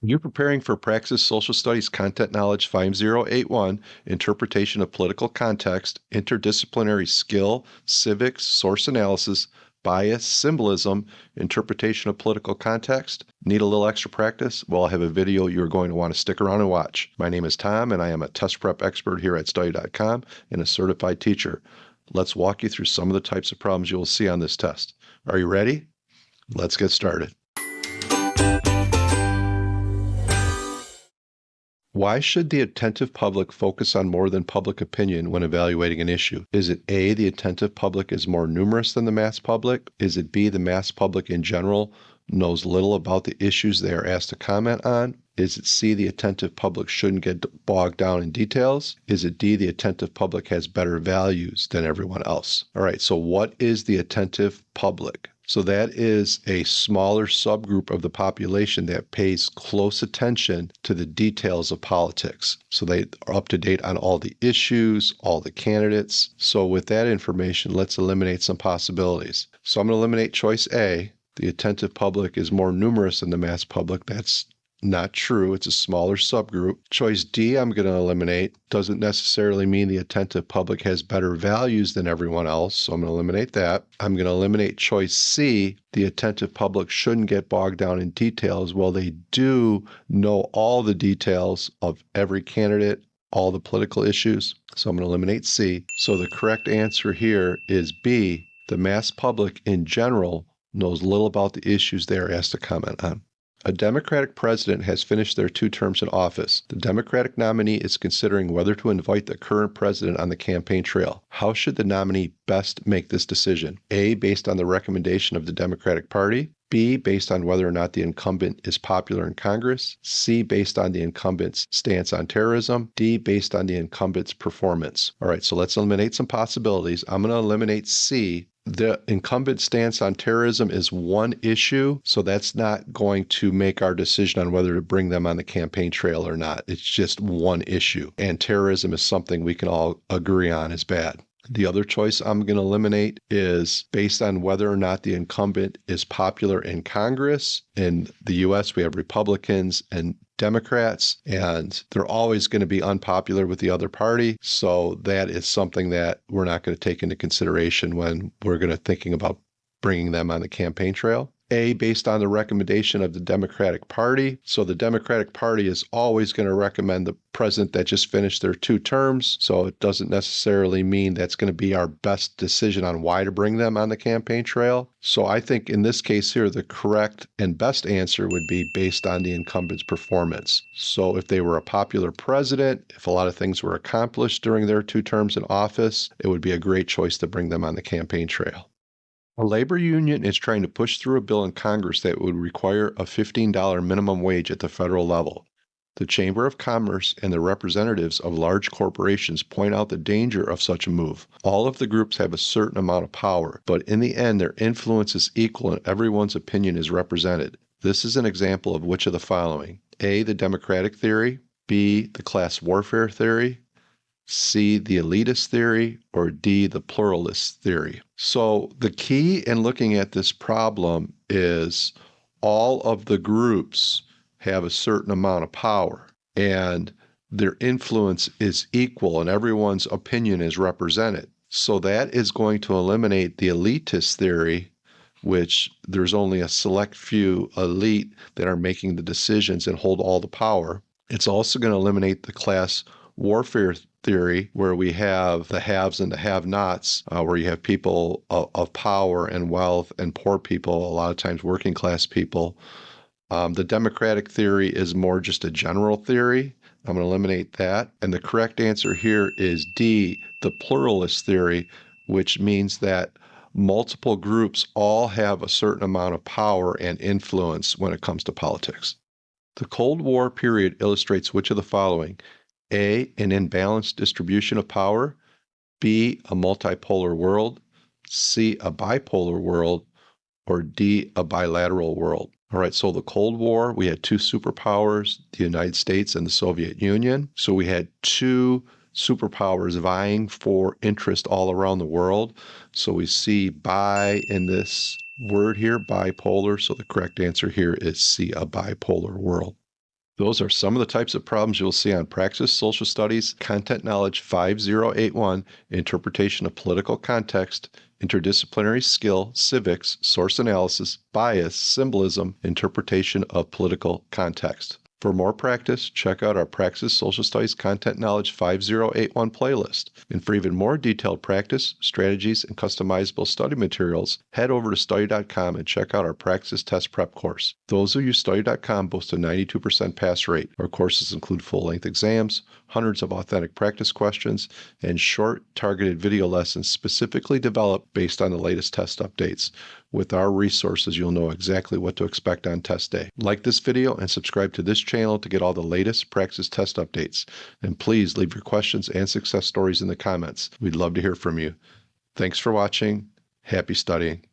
You're preparing for Praxis Social Studies Content Knowledge 5081, Interpretation of Political Context, Interdisciplinary Skill, Civics, Source Analysis, Bias, Symbolism, Interpretation of Political Context. Need a little extra practice? Well, I have a video you're going to want to stick around and watch. My name is Tom, and I am a test prep expert here at Study.com and a certified teacher. Let's walk you through some of the types of problems you will see on this test. Are you ready? Let's get started. Why should the attentive public focus on more than public opinion when evaluating an issue? Is it A, the attentive public is more numerous than the mass public? Is it B, the mass public in general knows little about the issues they are asked to comment on? Is it C, the attentive public shouldn't get bogged down in details? Is it D, the attentive public has better values than everyone else? All right, so what is the attentive public? So that is a smaller subgroup of the population that pays close attention to the details of politics. So they are up to date on all the issues, all the candidates. So with that information, let's eliminate some possibilities. So I'm going to eliminate choice A. The attentive public is more numerous than the mass public. That's not true. It's a smaller subgroup. Choice D, I'm going to eliminate. Doesn't necessarily mean the attentive public has better values than everyone else, so I'm going to eliminate that. I'm going to eliminate choice C, the attentive public shouldn't get bogged down in details. Well, they do know all the details of every candidate, all the political issues, so I'm going to eliminate C. So the correct answer here is B, the mass public in general knows little about the issues they are asked to comment on. A Democratic president has finished their 2 terms in office. The Democratic nominee is considering whether to invite the current president on the campaign trail. How should the nominee best make this decision? A, based on the recommendation of the Democratic Party. B, based on whether or not the incumbent is popular in Congress. C, based on the incumbent's stance on terrorism. D, based on the incumbent's performance. All right, so let's eliminate some possibilities. I'm going to eliminate C. The incumbent stance on terrorism is one issue, so that's not going to make our decision on whether to bring them on the campaign trail or not. It's just one issue, and terrorism is something we can all agree on is bad. The other choice I'm going to eliminate is based on whether or not the incumbent is popular in Congress. In the U.S., we have Republicans and Democrats, and they're always going to be unpopular with the other party. So that is something that we're not going to take into consideration when we're going to thinking about bringing them on the campaign trail. A, based on the recommendation of the Democratic Party. So the Democratic Party is always going to recommend the president that just finished their 2 terms. So it doesn't necessarily mean that's going to be our best decision on why to bring them on the campaign trail. So I think in this case here, the correct and best answer would be based on the incumbent's performance. So if they were a popular president, if a lot of things were accomplished during their 2 terms in office, it would be a great choice to bring them on the campaign trail. A labor union is trying to push through a bill in Congress that would require a $15 minimum wage at the federal level. The Chamber of Commerce and the representatives of large corporations point out the danger of such a move. All of the groups have a certain amount of power, but in the end their influence is equal and everyone's opinion is represented. This is an example of which of the following? A, the democratic theory. B, the class warfare theory. C, the elitist theory, or D, the pluralist theory. So the key in looking at this problem is all of the groups have a certain amount of power and their influence is equal and everyone's opinion is represented. So that is going to eliminate the elitist theory, which there's only a select few elite that are making the decisions and hold all the power. It's also going to eliminate the class warfare theory, where we have the haves and the have-nots, where you have people of power and wealth and poor people, a lot of times working class people. The democratic theory is more just a general theory. I'm going to eliminate that. And the correct answer here is D, the pluralist theory, which means that multiple groups all have a certain amount of power and influence when it comes to politics. The Cold War period illustrates which of the following? A, an imbalanced distribution of power. B, a multipolar world. C, a bipolar world. Or D, a bilateral world. All right, so the Cold War, we had 2 superpowers, the United States and the Soviet Union. So we had 2 superpowers vying for interest all around the world. So we see bi in this word here, bipolar. So the correct answer here is C, a bipolar world. Those are some of the types of problems you'll see on Praxis Social Studies Content Knowledge 5081, Interpretation of Political Context, Interdisciplinary Skill, Civics, Source Analysis, Bias, Symbolism, Interpretation of Political Context. For more practice, check out our Praxis Social Studies Content Knowledge 5081 playlist. And for even more detailed practice, strategies, and customizable study materials, head over to study.com and check out our Praxis Test Prep course. Those who use study.com boast a 92% pass rate. Our courses include full-length exams, hundreds of authentic practice questions, and short, targeted video lessons specifically developed based on the latest test updates. With our resources, you'll know exactly what to expect on test day. Like this video and subscribe to this channel to get all the latest Praxis test updates. And please leave your questions and success stories in the comments. We'd love to hear from you. Thanks for watching. Happy studying.